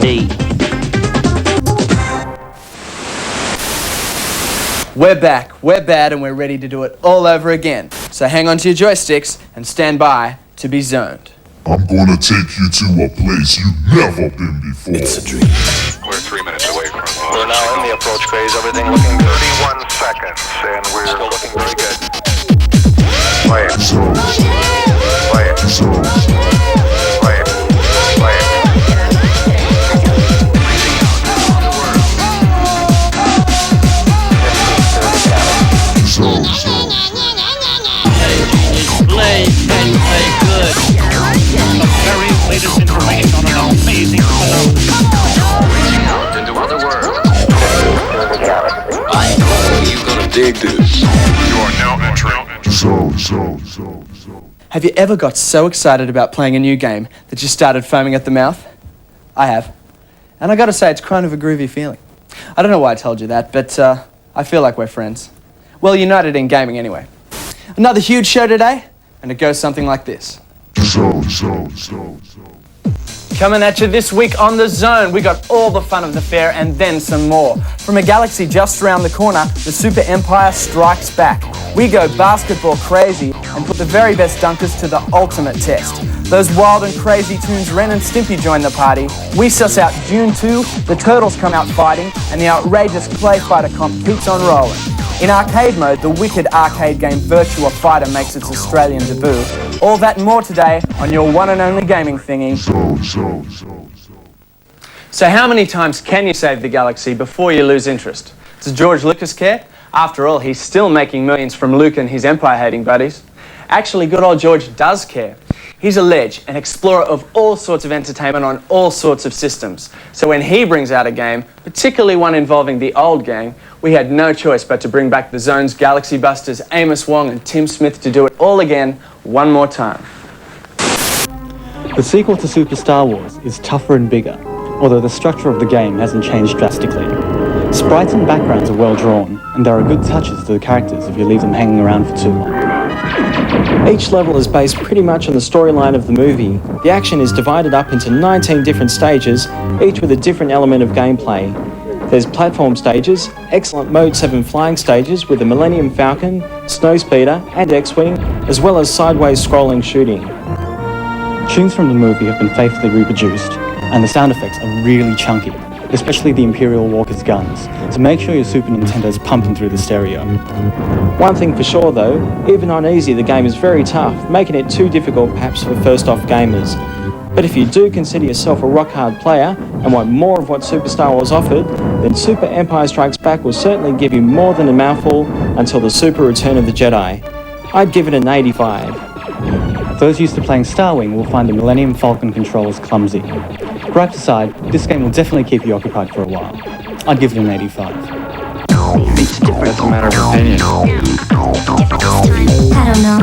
D. We're back, we're bad, and we're ready to do it all over again. So hang on to your joysticks and stand by to be zoned. I'm gonna take you to a place you've never been before. It's a dream. We're 3 minutes away from We're now in the approach phase. Everything looking good. 31 seconds, and we're Still looking very good. Play it. Zone. Play it. Zone. Play it. Play it. Zone. Play and play good. The very latest information on an amazing phenomenon. Into other worlds. You're gonna dig this. You are now entering. Zone. Have you ever got so excited about playing a new game that you started foaming at the mouth? I have. And I gotta say, it's kind of a groovy feeling. I don't know why I told you that, but I feel like we're friends. Well, united in gaming anyway. Another huge show today, and it goes something like this. Zone. Coming at you this week on The Zone, we got all the fun of the fair and then some more. From a galaxy just around the corner, the Super Empire strikes back. We go basketball crazy and put the very best dunkers to the ultimate test. Those wild and crazy tunes, Ren and Stimpy join the party. We suss out Dune 2, the Turtles come out fighting, and the outrageous Clay Fighter comp keeps on rolling. In arcade mode, the wicked arcade game Virtua Fighter makes its Australian debut. All that and more today on your one and only gaming thingy. Zone. So how many times can you save the galaxy before you lose interest? Does George Lucas care? After all, he's still making millions from Luke and his Empire-hating buddies. Actually, good old George does care. He's a ledge, an explorer of all sorts of entertainment on all sorts of systems. So when he brings out a game, particularly one involving the old gang, we had no choice but to bring back the Zone's Galaxy Busters, Amos Wong and Tim Smith to do it all again, one more time. The sequel to Super Star Wars is tougher and bigger, although the structure of the game hasn't changed drastically. Sprites and backgrounds are well drawn, and there are good touches to the characters if you leave them hanging around for too long. Each level is based pretty much on the storyline of the movie. The action is divided up into 19 different stages, each with a different element of gameplay. There's platform stages, excellent Mode 7 flying stages with the Millennium Falcon, Snowspeeder and X-Wing, as well as sideways scrolling shooting. Tunes from the movie have been faithfully reproduced, and the sound effects are really chunky, especially the Imperial Walker's guns, so make sure your Super Nintendo's pumping through the stereo. One thing for sure though, even on easy the game is very tough, making it too difficult perhaps for first-off gamers. But if you do consider yourself a rock-hard player and want more of what Super Star Wars offered, then Super Empire Strikes Back will certainly give you more than a mouthful until the Super Return of the Jedi. I'd give it an 85. Those used to playing Star Wing will find the Millennium Falcon controls clumsy. Gripes aside, this game will definitely keep you occupied for a while. I'd give it an 85. It's different. That's a matter of opinion. I don't know.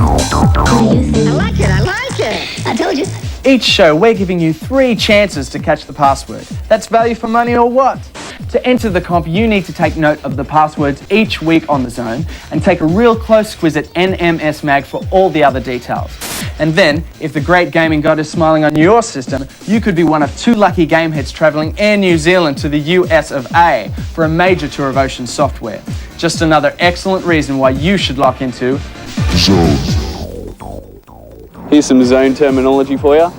What do you think? I like it. I told you. Each show, we're giving you 3 chances to catch the password. That's value for money or what? To enter the comp, you need to take note of the passwords each week on The Zone and take a real close squiz at NMS Mag for all the other details. And then, if the great gaming god is smiling on your system, you could be one of 2 lucky gameheads travelling Air New Zealand to the US of A for a major tour of Ocean software. Just another excellent reason why you should lock into Zone. Here's some Zone terminology for you.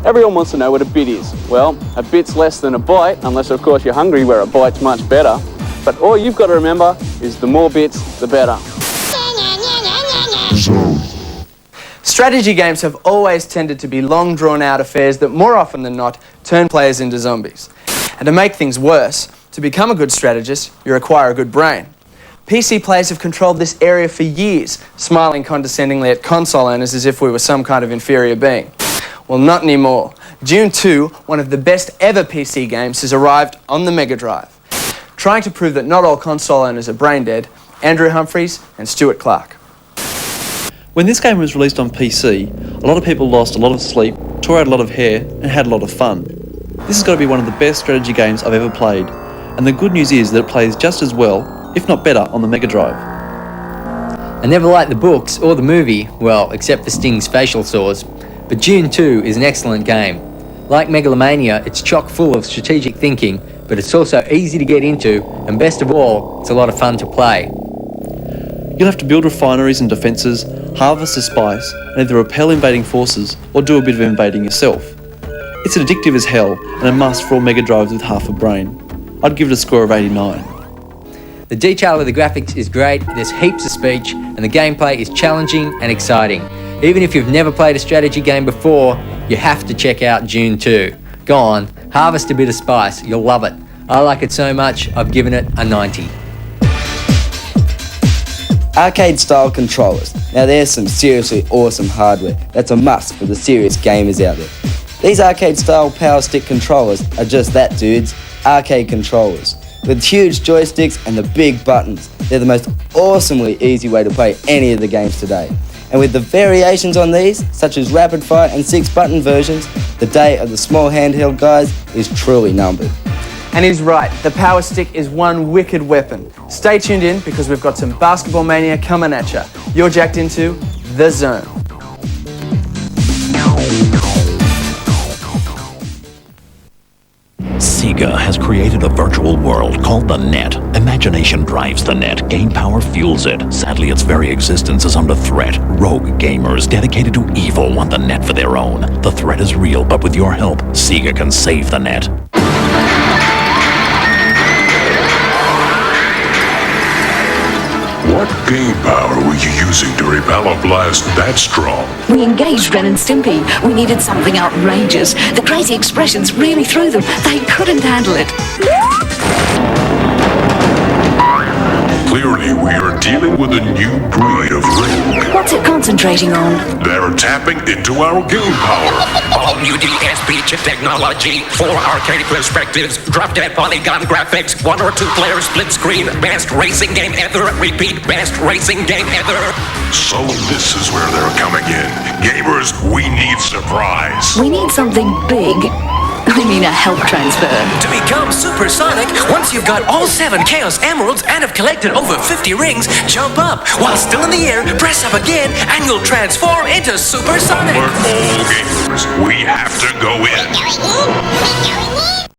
Everyone wants to know what a bit is. Well, a bit's less than a byte, unless of course you're hungry where a byte's much better. But all you've got to remember is the more bits, the better. Zone. Strategy games have always tended to be long drawn-out affairs that more often than not turn players into zombies. And to make things worse, to become a good strategist, you require a good brain. PC players have controlled this area for years, smiling condescendingly at console owners as if we were some kind of inferior being. Well, not anymore. Dune 2, one of the best ever PC games, has arrived on the Mega Drive. Trying to prove that not all console owners are brain dead, Andrew Humphreys and Stuart Clark. When this game was released on PC, a lot of people lost a lot of sleep, tore out a lot of hair, and had a lot of fun. This has got to be one of the best strategy games I've ever played, and the good news is that it plays just as well, if not better, on the Mega Drive. I never liked the books or the movie, well, except for Sting's facial sores, but Dune 2 is an excellent game. Like Megalomania, it's chock full of strategic thinking, but it's also easy to get into, and best of all, it's a lot of fun to play. You'll have to build refineries and defences, harvest the spice, and either repel invading forces or do a bit of invading yourself. It's addictive as hell and a must for all Mega Drives with half a brain. I'd give it a score of 89. The detail of the graphics is great, there's heaps of speech, and the gameplay is challenging and exciting. Even if you've never played a strategy game before, you have to check out Dune 2. Go on, harvest a bit of spice, you'll love it. I like it so much, I've given it a 90. Arcade-style controllers. Now there's some seriously awesome hardware that's a must for the serious gamers out there. These arcade-style power stick controllers are just that, dudes, arcade controllers. With huge joysticks and the big buttons, they're the most awesomely easy way to play any of the games today. And with the variations on these, such as rapid fire and 6-button versions, the day of the small handheld guys is truly numbered. And he's right, the Power Stick is one wicked weapon. Stay tuned in because we've got some Basketball Mania coming at ya. You're jacked into The Zone. Sega has created a virtual world called the Net. Imagination drives the Net. Game power fuels it. Sadly, its very existence is under threat. Rogue gamers dedicated to evil want the Net for their own. The threat is real, but with your help, Sega can save the Net. What game power were you using to repel a blast that strong? We engaged Ren and Stimpy. We needed something outrageous. The crazy expressions really threw them. They couldn't handle it. Clearly, we are dealing with a new breed of ring. What's it concentrating on? They're tapping into our game power. All new DSP chip technology, 4 arcade perspectives, drop-dead polygon graphics, 1 or 2 player split screen, best racing game ever, repeat, best racing game ever. So this is where they're coming in. Gamers, we need surprise. We need something big. I mean a health transfer. To become supersonic, once you've got all 7 Chaos Emeralds and have collected over 50 rings, jump up. While still in the air, press up again, and you'll transform into supersonic. We're all gamers. We have to go in.